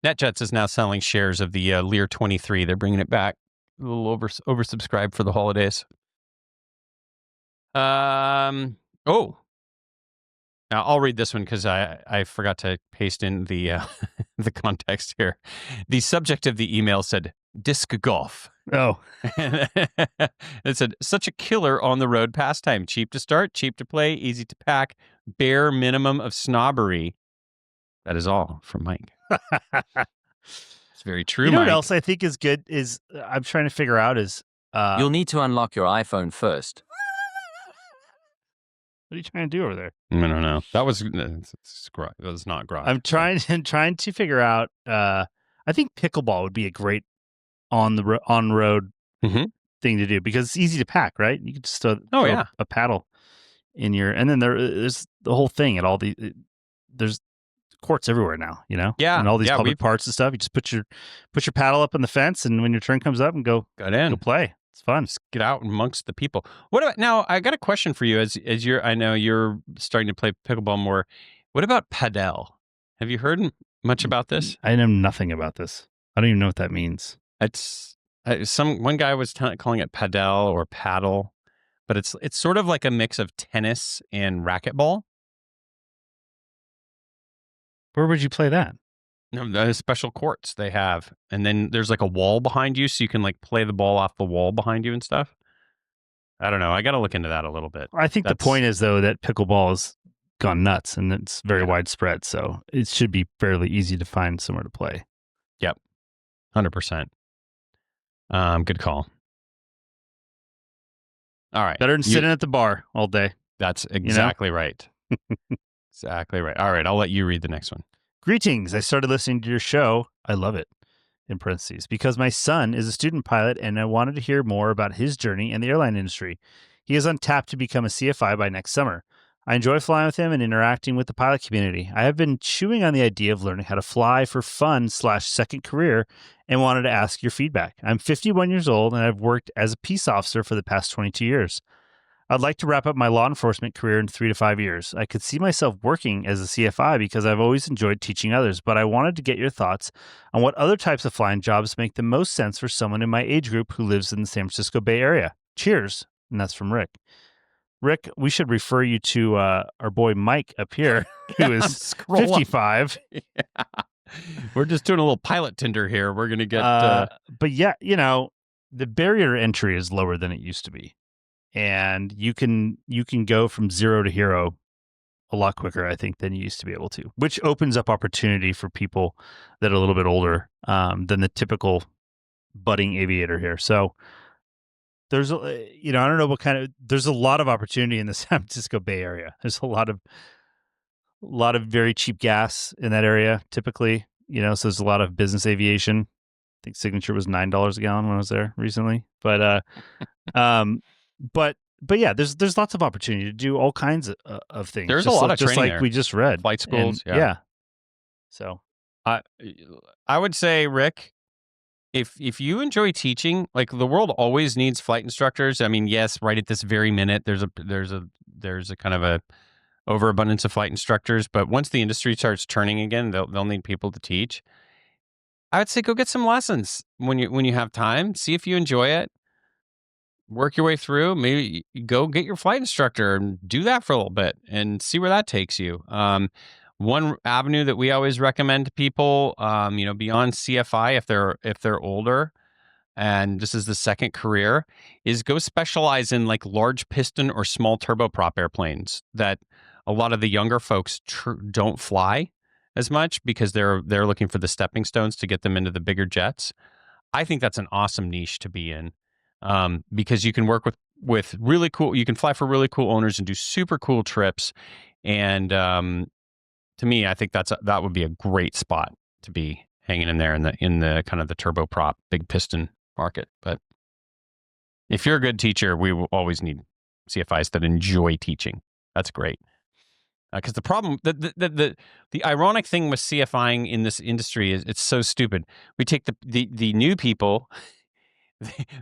NetJets is now selling shares of the Lear 23. They're bringing it back. A little oversubscribed for the holidays. Oh, now I'll read this one because I forgot to paste in the the context here. The subject of the email said disc golf. Oh, it said such a killer on the road pastime. Cheap to start, cheap to play, easy to pack, bare minimum of snobbery. That is all from Mike. It's very true. you know Mike. what else I think is good is I'm trying to figure out is You'll need to unlock your iPhone first. what are you trying to do over there? I don't know. That was not grok. I'm trying to figure out. I think pickleball would be a great on road Mhm. thing to do because it's easy to pack, right? You could just throw yeah. a paddle in your, and then there's the whole thing at all there's courts everywhere now, Yeah, and all these yeah, public parts and stuff. You just put your paddle up on the fence, and when your turn comes up, and go play. It's fun. Just get out amongst the people. What about now? I got a question for you. As I know you're starting to play pickleball more. What about padel? Have you heard much about this? I know nothing about this. I don't even know what that means. It's one guy was calling it padel or paddle, but it's sort of like a mix of tennis and racquetball. Where would you play that? No, the special courts they have, and then there's like a wall behind you, so you can like play the ball off the wall behind you and stuff. I don't know. I got to look into that a little bit. I think the point is though that pickleball has gone nuts, and it's very widespread, so it should be fairly easy to find somewhere to play. Yep, 100%. Good call. All right, better than sitting at the bar all day. That's exactly right. Exactly right. All right, I'll let you read the next one. Greetings. I started listening to your show. I love it, in parentheses, because my son is a student pilot and I wanted to hear more about his journey in the airline industry. He is on tap to become a CFI by next summer. I enjoy flying with him and interacting with the pilot community. I have been chewing on the idea of learning how to fly for fun/second career and wanted to ask your feedback. I'm 51 years old and I've worked as a peace officer for the past 22 years. I'd like to wrap up my law enforcement career in 3 to 5 years. I could see myself working as a CFI because I've always enjoyed teaching others, but I wanted to get your thoughts on what other types of flying jobs make the most sense for someone in my age group who lives in the San Francisco Bay Area. Cheers. And that's from Rick. Rick, we should refer you to our boy Mike up here, who is 55. Yeah. We're just doing a little pilot Tinder here. We're going to get... But yeah, the barrier to entry is lower than it used to be. And you can go from zero to hero a lot quicker, I think, than you used to be able to, which opens up opportunity for people that are a little bit older than the typical budding aviator here. So there's, I don't know what there's a lot of opportunity in the San Francisco Bay Area. There's a lot of very cheap gas in that area, typically, so there's a lot of business aviation. I think Signature was $9 a gallon when I was there recently, but yeah, there's lots of opportunity to do all kinds of things. There's a lot of just training like there. We just read. Flight schools, and, yeah. So I would say, Rick, if you enjoy teaching, like the world always needs flight instructors. I mean, yes, right at this very minute, there's a kind of a overabundance of flight instructors, but once the industry starts turning again, they'll need people to teach. I would say go get some lessons when you have time. See if you enjoy it. Work your way through. Maybe go get your flight instructor and do that for a little bit and see where that takes you. One avenue that we always recommend to people, beyond CFI, if they're older, and this is the second career, is go specialize in like large piston or small turboprop airplanes that a lot of the younger folks don't fly as much because they're looking for the stepping stones to get them into the bigger jets. I think that's an awesome niche to be in. Because you can work with really cool, you can fly for really cool owners and do super cool trips. And to me, I think that would be a great spot to be hanging in there in the kind of the turboprop big piston market. But if you're a good teacher, we will always need CFIs that enjoy teaching. That's great. Because the problem, the ironic thing with CFIing in this industry is it's so stupid. We take the new people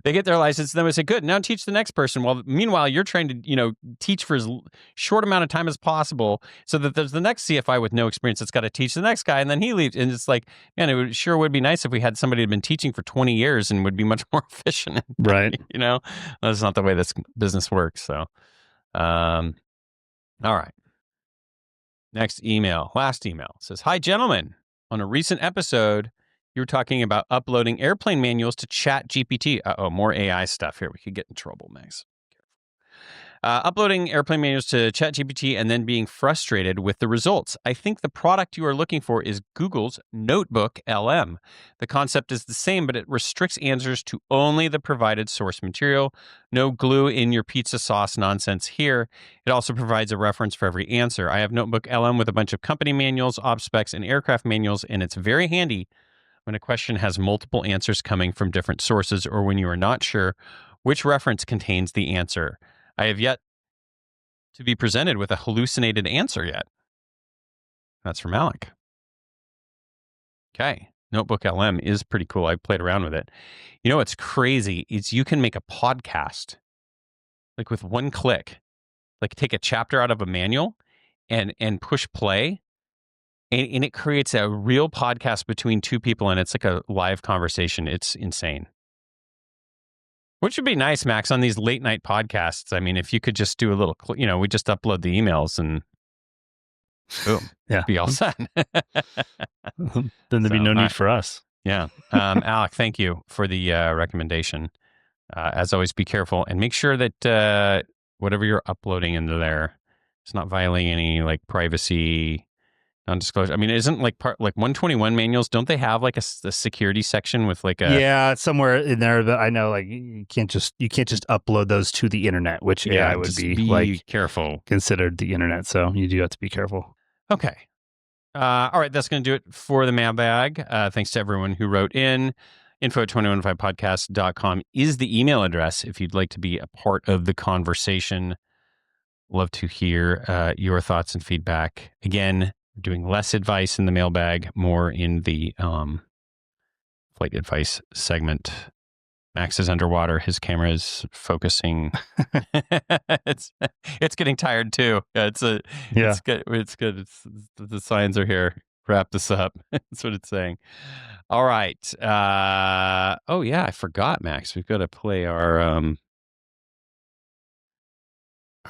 They get their license, and then we say, good, now teach the next person. Well, meanwhile, you're trying to, teach for as short amount of time as possible so that there's the next CFI with no experience that's got to teach the next guy, and then he leaves. And it's like, man, sure would be nice if we had somebody who'd been teaching for 20 years and would be much more efficient. Right. That's not the way this business works. So, all right. Next email, last email, says, hi, gentlemen. On a recent episode, you were talking about uploading airplane manuals to ChatGPT. More AI stuff here. We could get in trouble, Max. Uploading airplane manuals to ChatGPT and then being frustrated with the results. I think the product you are looking for is Google's Notebook LM. The concept is the same, but it restricts answers to only the provided source material. No glue in your pizza sauce nonsense here. It also provides a reference for every answer. I have Notebook LM with a bunch of company manuals, op specs, and aircraft manuals, and it's very handy when a question has multiple answers coming from different sources or when you are not sure which reference contains the answer. I have yet to be presented with a hallucinated answer yet. That's from Alec. Okay. Notebook LM is pretty cool. I played around with it. What's crazy is you can make a podcast like with one click, like take a chapter out of a manual and push play. And it creates a real podcast between two people, and it's like a live conversation. It's insane. Which would be nice, Max, on these late night podcasts. I mean, if you could just do a little, we just upload the emails and boom, be all set. Then there'd be no need for us. Yeah. Alec, thank you for the recommendation. As always, be careful and make sure that whatever you're uploading into there, it's not violating any like privacy non-disclosure. I mean, isn't like 121 manuals? Don't they have like a security section with like a? Yeah, it's somewhere in there that I know. Like you can't just upload those to the internet, which AI would be like careful considered the internet. So you do have to be careful. Okay. All right, that's going to do it for the mailbag. Thanks to everyone who wrote in. info@215podcast.com is the email address if you'd like to be a part of the conversation. Love to hear your thoughts and feedback. Again, we're doing less advice in the mailbag, more in the flight advice segment. Max is underwater. His camera is focusing. It's getting tired too. It's good. It's good. The signs are here. Wrap this up. That's what it's saying. All right. Oh yeah, I forgot, Max. We've got to play our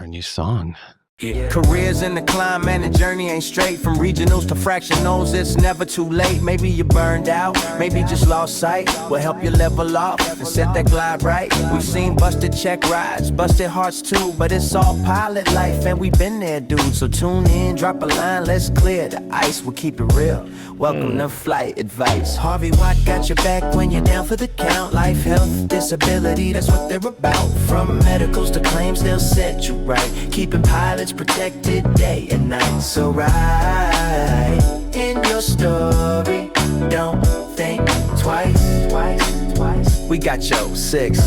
new song. Yeah. Careers in the climb and the journey ain't straight. From regionals to fractionals, it's never too late. Maybe you're burned out, maybe just lost sight. We'll help you level up and set that glide right. We've seen busted check rides, busted hearts too, but it's all pilot life and we've been there, dude. So tune in, drop a line, let's clear the ice. We'll keep it real. Welcome to Flight Advice. Harvey Watt got your back when you're down for the count. Life, health, disability, that's what they're about. From medicals to claims, they'll set you right. Keeping pilots protected day and night. So ride in your story, don't think twice. We got your 6.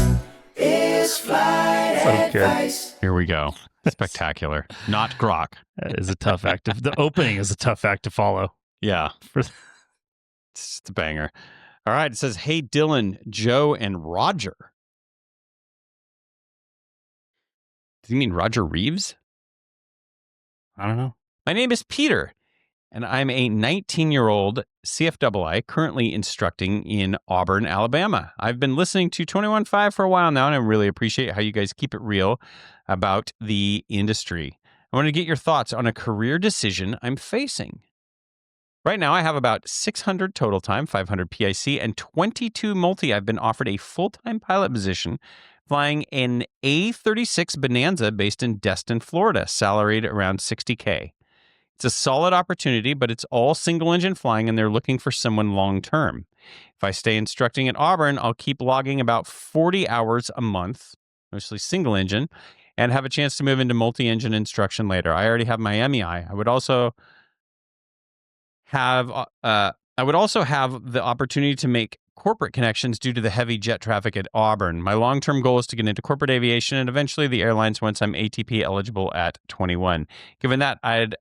It's Flight Advice. Here we go. Spectacular. Not grok. That is a tough act. The opening is a tough act to follow. Yeah. It's a banger. All right. It says, hey, Dylan, Joe, and Roger. Does he mean Roger Reeves? I don't know. My name is Peter, and I'm a 19-year-old CFII currently instructing in Auburn, Alabama. I've been listening to 21.5 for a while now, and I really appreciate how you guys keep it real about the industry. I want to get your thoughts on a career decision I'm facing. Right now, I have about 600 total time, 500 PIC, and 22 multi. I've been offered a full-time pilot position flying an A36 Bonanza based in Destin, Florida, salaried around $60K. It's a solid opportunity, but it's all single-engine flying, and they're looking for someone long-term. If I stay instructing at Auburn, I'll keep logging about 40 hours a month, mostly single-engine, and have a chance to move into multi-engine instruction later. I already have my MEI. I would also have the opportunity to make corporate connections due to the heavy jet traffic at Auburn. My long-term goal is to get into corporate aviation and eventually the airlines once I'm ATP eligible at 21. Given that, I'd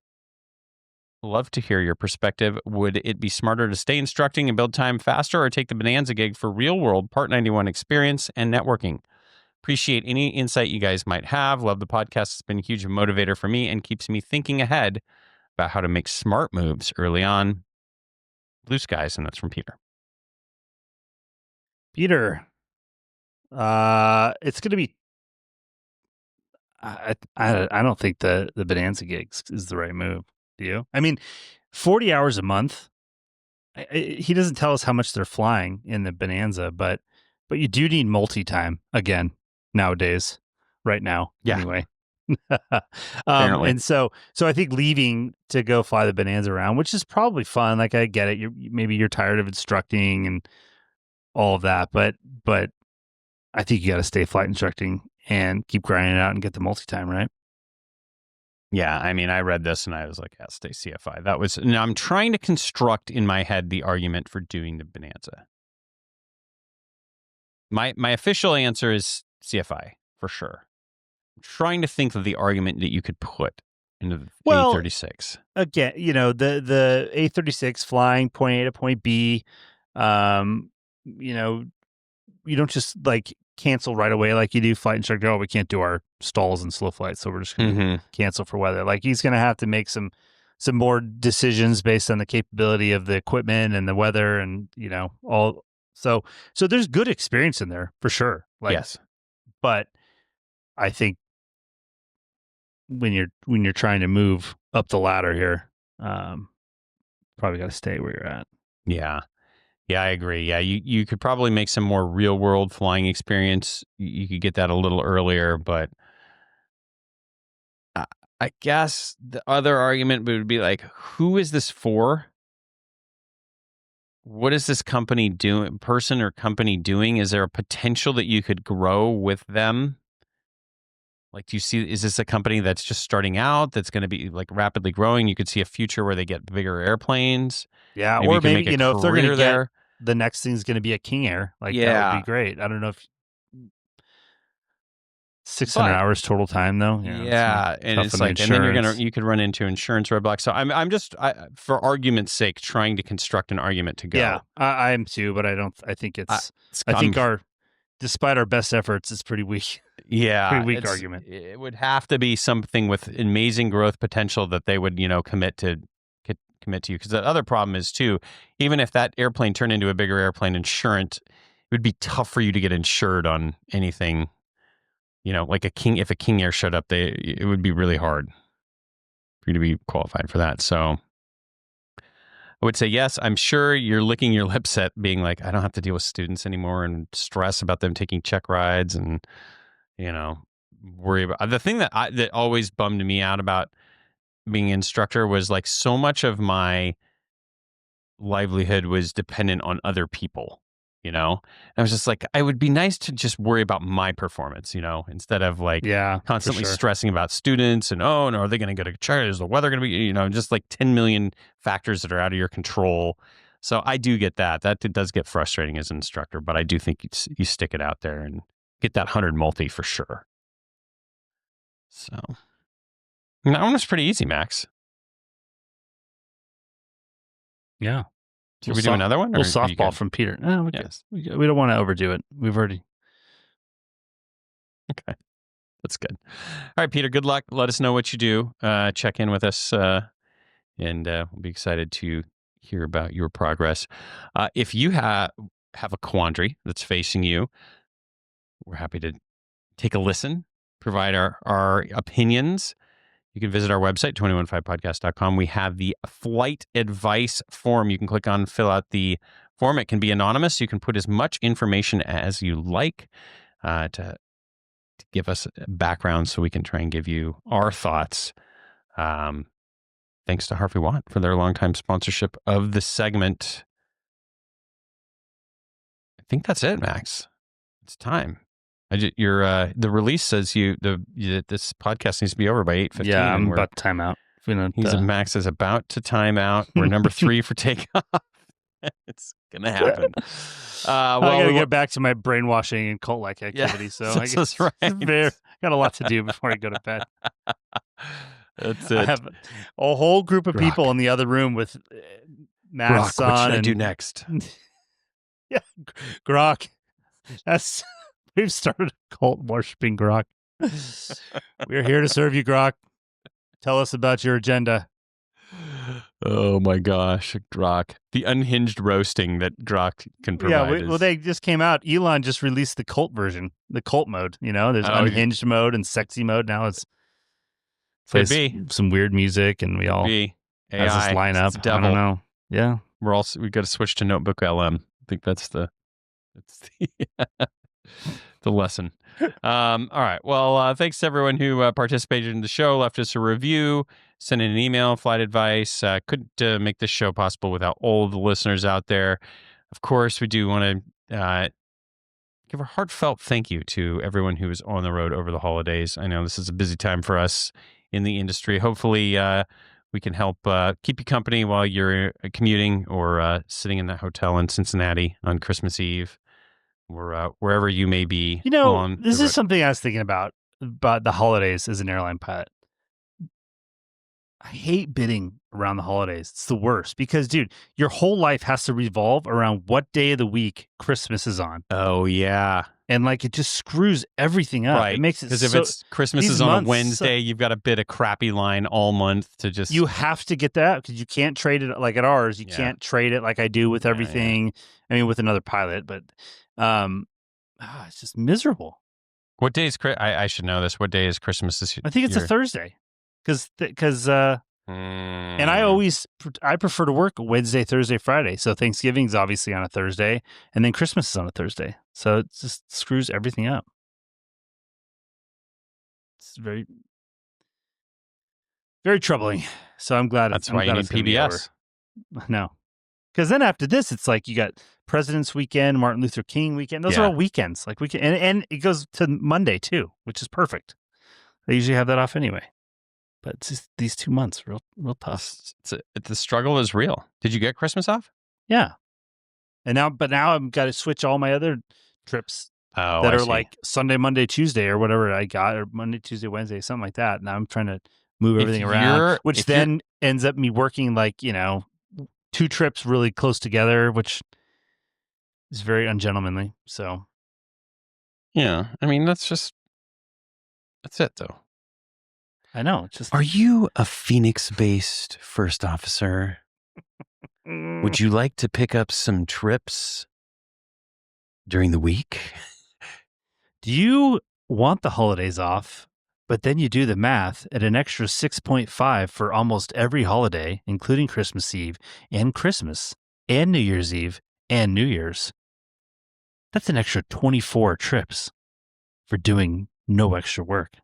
Love to hear your perspective. Would it be smarter to stay instructing and build time faster, or take the Bonanza gig for real-world Part 91 experience and networking? Appreciate any insight you guys might have. Love the podcast. It's been a huge motivator for me and keeps me thinking ahead about how to make smart moves early on. Blue skies, and that's from Peter. Peter, it's going to be. I don't think the Bonanza gigs is the right move. Do you? I mean, 40 hours a month. He doesn't tell us how much they're flying in the Bonanza, but you do need multi-time again nowadays, right now. Yeah. Anyway. And so I think leaving to go fly the Bonanza around, which is probably fun. Like, I get it. Maybe you're tired of instructing and all of that, but I think you got to stay flight instructing and keep grinding it out and get the multi-time, right? Yeah, I mean, I read this and I was like, yeah, stay CFI. Now I'm trying to construct in my head the argument for doing the Bonanza. My official answer is CFI, for sure. I'm trying to think of the argument that you could put into the A36. Again, the A36 flying point A to point B, you don't just like cancel right away like you do flight instructor. Oh, we can't do our stalls and slow flights, so we're just going to cancel for weather. Like, he's going to have to make some more decisions based on the capability of the equipment and the weather, and all. So there's good experience in there for sure. Like, yes, but I think when you're trying to move up the ladder here, probably got to stay where you're at. Yeah. Yeah, I agree. Yeah, you could probably make some more real world flying experience. You could get that a little earlier, but I guess the other argument would be like, who is this for? What is this person or company doing? Is there a potential that you could grow with them? Like, is this a company that's just starting out, that's going to be like rapidly growing? You could see a future where they get bigger airplanes. Yeah, or maybe, if they're going to get, the next thing's going to be a King Air. Like, that would be great. I don't know if 600 hours total time though. Yeah, and it's like, and then you could run into insurance roadblocks. So I'm just for argument's sake trying to construct an argument to go. Yeah, I am too, but I think despite our best efforts, it's pretty weak. Yeah, pretty weak argument. It would have to be something with amazing growth potential that they would commit to you. Because the other problem is too, even if that airplane turned into a bigger airplane, insurance, it would be tough for you to get insured on anything. Like if a King Air showed up, it would be really hard for you to be qualified for that. So I would say yes. I'm sure you're licking your lips at being like, I don't have to deal with students anymore and stress about them taking check rides and worry about the thing that always bummed me out about being an instructor was like so much of my livelihood was dependent on other people. I was just like, I would be nice to just worry about my performance, instead of like constantly stressing about students and, oh, no, are they going to get a check? Is the weather going to be, just like 10 million factors that are out of your control. So I do get that. That does get frustrating as an instructor, but I do think you stick it out there and get that 100 multi for sure. So that one was pretty easy, Max. Yeah. Should we do another one? A little softball from Peter. No, we don't want to overdo it. We've already. Okay. That's good. All right, Peter, good luck. Let us know what you do. Check in with us, and we'll be excited to hear about your progress. If you have a quandary that's facing you, we're happy to take a listen, provide our opinions. You can visit our website, 215podcast.com. We have the flight advice form. You can click on, fill out the form. It can be anonymous. You can put as much information as you like to give us background so we can try and give you our thoughts. Thanks to Harvey Watt for their longtime sponsorship of the segment. I think that's it, Max. It's time. The release says this podcast needs to be over by 8:15. Yeah, I'm about to time out. Max is about to time out. We're number 3 for takeoff. It's gonna happen. I gotta get back to my brainwashing and cult-like activity. So I guess that's right. Got a lot to do before I go to bed. That's I it. have a whole group of Grok. people in the other room with masks Grok, on. what should I and- do next? Yeah, Grok. We've started a cult worshiping Grok. We're here to serve you, Grok. Tell us about your agenda. Oh my gosh, Grok. The unhinged roasting that Grok can provide. Well, they just came out. Elon just released the cult version, the cult mode. There's unhinged mode and sexy mode. Now it's Could plays be. some weird music, and we all be. has this AI. lineup. It's the devil. I don't know. Yeah. We got to switch to Notebook LM. I think that's the the lesson. All right. Well, thanks to everyone who participated in the show, left us a review, sent in an email, flight advice. Couldn't make this show possible without all of the listeners out there. Of course, we do want to give a heartfelt thank you to everyone who was on the road over the holidays. I know this is a busy time for us in the industry. Hopefully, we can help keep you company while you're commuting or sitting in that hotel in Cincinnati on Christmas Eve, or wherever you may be. This is something I was thinking about the holidays as an airline pilot. I hate bidding around the holidays. It's the worst because, dude, your whole life has to revolve around what day of the week Christmas is on. Oh, yeah. And it just screws everything up. Right. It makes it because if it's Christmas is on a Wednesday, you've got to bid a crappy line all month to just. You have to get that because you can't trade it like at ours. You can't trade it like I do with everything. Yeah. I mean, with another pilot, but it's just miserable. What day is I should know this. What day is Christmas this year? I think it's a Thursday. Because and I prefer to work Wednesday, Thursday, Friday. So Thanksgiving's obviously on a Thursday, and then Christmas is on a Thursday. So it just screws everything up. It's very, very troubling. So I'm glad. That's why you need PBS. No, because then after this, it's like you got President's Weekend, Martin Luther King weekend. Those are all weekends. And it goes to Monday too, which is perfect. They usually have that off anyway. But it's just these 2 months, real tough. The struggle is real. Did you get Christmas off? Yeah. Now I've got to switch all my other trips that are like Sunday, Monday, Tuesday, or whatever I got, or Monday, Tuesday, Wednesday, something like that. Now I'm trying to move everything around, which then ends up me working 2 trips really close together, which is very ungentlemanly. So, yeah, I mean that's it though. I know. It's just. Are you a Phoenix-based first officer? Would you like to pick up some trips during the week? Do you want the holidays off, but then you do the math at an extra 6.5 for almost every holiday, including Christmas Eve and Christmas and New Year's Eve and New Year's? That's an extra 24 trips for doing no extra work.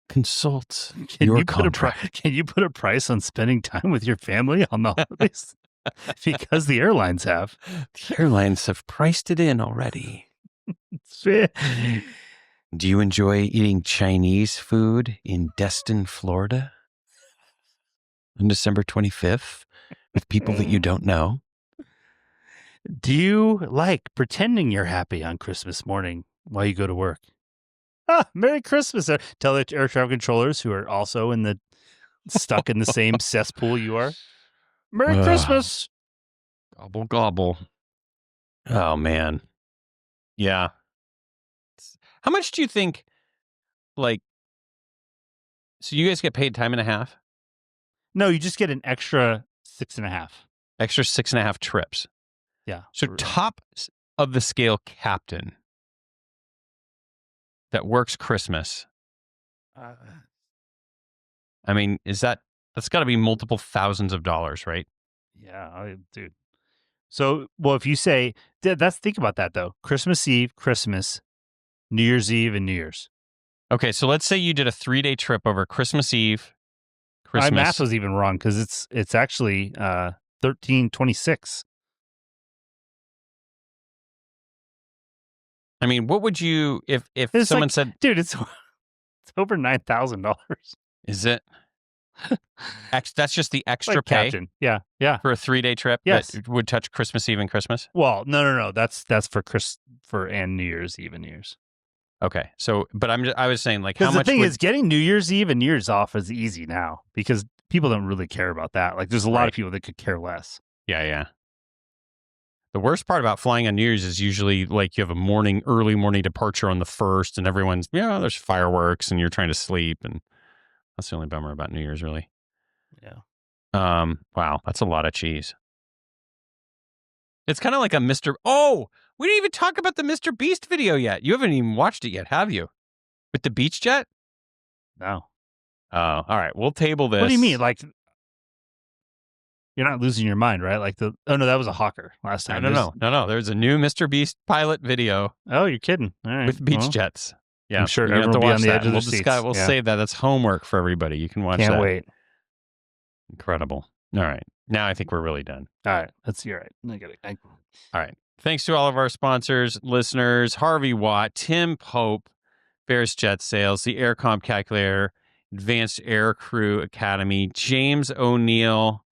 Consult your contract. Can you put a price on spending time with your family on the holidays? Because the airlines have. The airlines have priced it in already. Do you enjoy eating Chinese food in Destin, Florida on December 25th with people that you don't know? Do you like pretending you're happy on Christmas morning while you go to work? Merry Christmas. Tell the air traffic controllers who are also stuck in the same cesspool you are. Merry Christmas. Gobble, gobble. Oh, man. Yeah. How much do you think, so you guys get paid time and a half? No, you just get an extra 6.5. Extra 6.5 trips. Yeah. So top of the scale captain that works Christmas. I mean, that's got to be multiple thousands of dollars, right? Yeah, dude. So, if you say, think about that though. Christmas Eve, Christmas, New Year's Eve, and New Year's. Okay, so let's say you did a 3-day trip over Christmas Eve, Christmas. My math was even wrong because it's actually 1326. I mean, what would you if someone said, dude, it's over $9,000. Is it? That's just the extra pay. Captain. Yeah. For a 3-day trip. Yes. That would touch Christmas Eve and Christmas. Well, no. That's for and New Year's Eve and New Year's. Okay. So, but I was saying, like, how Because much the thing is, getting New Year's Eve and New Year's off is easy now because people don't really care about that. Like, there's a lot of people that could care less. Yeah. The worst part about flying on New Year's is usually like you have a early morning departure on the 1st, and everyone's, there's fireworks, and you're trying to sleep, and that's the only bummer about New Year's, really. Yeah. Wow, that's a lot of cheese. It's kind of like a Mr. Oh, we didn't even talk about the Mr. Beast video yet. You haven't even watched it yet, have you? With the beach jet? No. Oh, all right. We'll table this. What do you mean? Like, you're not losing your mind, right? Like oh no, that was a Hawker last time. No. There's a new Mr. Beast pilot video. Oh, you're kidding. All right. With beach jets. Yeah. I'm sure you have to everyone will be watch on the that. edge of their seats. We'll save that. That's homework for everybody. You can watch that. Can't wait. Incredible. All right. Now I think we're really done. All right. Let's see. All right. I got it. All right. Thanks to all of our sponsors, listeners, Harvey Watt, Tim Pope, Ferris Jet Sales, the Aircom Calculator, Advanced Air Crew Academy, James O'Neill,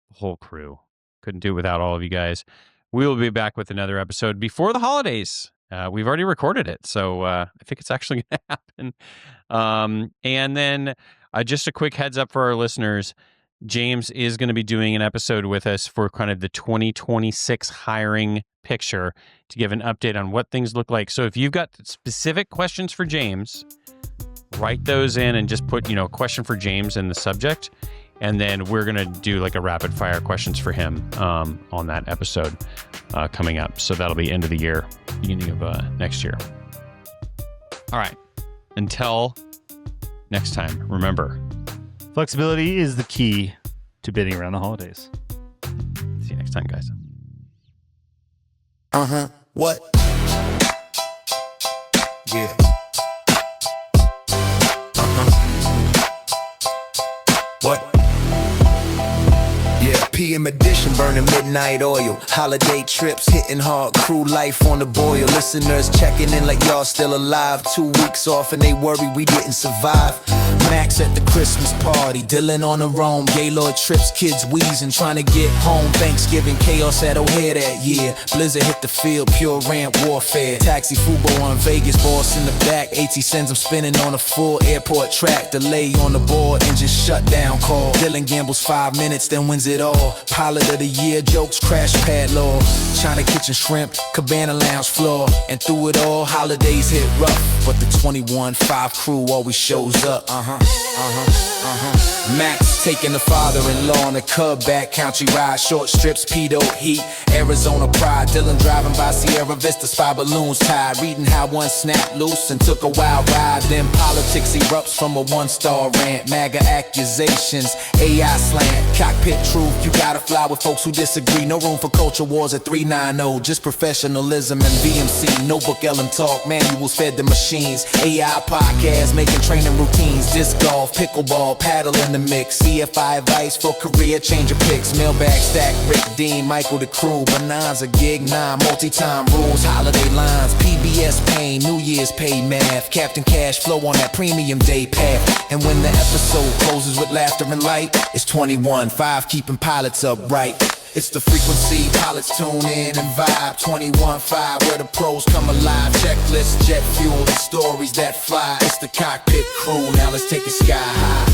the whole crew. Couldn't do it without all of you guys. We will be back with another episode before the holidays. We've already recorded it, so I think it's actually going to happen. And then just a quick heads up for our listeners. James is going to be doing an episode with us for kind of the 2026 hiring picture to give an update on what things look like. So if you've got specific questions for James, write those in and just put, question for James in the subject. And then we're going to do like a rapid fire questions for him on that episode coming up. So that'll be end of the year, beginning of next year. All right. Until next time, remember, flexibility is the key to bidding around the holidays. See you next time, guys. What? Yeah. What? Yeah, PM edition, burning midnight oil. Holiday trips, hitting hard, crew life on the boil. Listeners checking in like y'all still alive. 2 weeks off and they worry we didn't survive. Max at the Christmas party, Dylan on the roam. Gaylord trips, kids wheezing, trying to get home. Thanksgiving chaos at O'Hare that year. Blizzard hit the field, pure ramp warfare. Taxi Fubo on Vegas, boss in the back. AT sends them spinning on a full airport track. Delay on the board, engine shutdown call. Dylan gambles 5 minutes, then wins it all. Pilot of the year, jokes, crash pad law. China kitchen shrimp, cabana lounge floor. And through it all, holidays hit rough. But the 21-5 crew always shows up. Max taking the father-in-law on a Cub back country ride, short strips, pedo heat, Arizona pride. Dylan driving by Sierra Vista, spy balloons tied, reading how one snapped loose and took a wild ride. Then politics erupts from a one-star rant, MAGA accusations, AI slant, cockpit truth. You gotta fly with folks who disagree. No room for culture wars at 390. Just professionalism and VMC. Notebook LM talk, manuals fed the machines. AI podcast making training routines. Disc golf, pickleball, paddle in the mix. CFII advice for career changer picks. Mailbag stack, Rick Dean, Michael the crew. Bonanza, gig 9, multi-time rules, holiday lines. PBS pain, New Year's pay math. Captain Cash flow on that premium day path. And when the episode closes with laughter and light, it's 21-5 keeping pilots upright. It's the frequency, pilots tune in and vibe. 21-5 where the pros come alive. Checklist, jet fuel, the stories that fly. It's the cockpit crew, now let's take it sky high.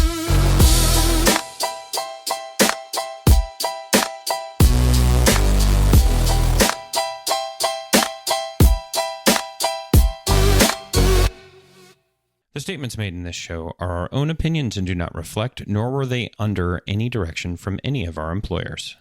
The statements made in this show are our own opinions and do not reflect, nor were they under any direction from any of our employers.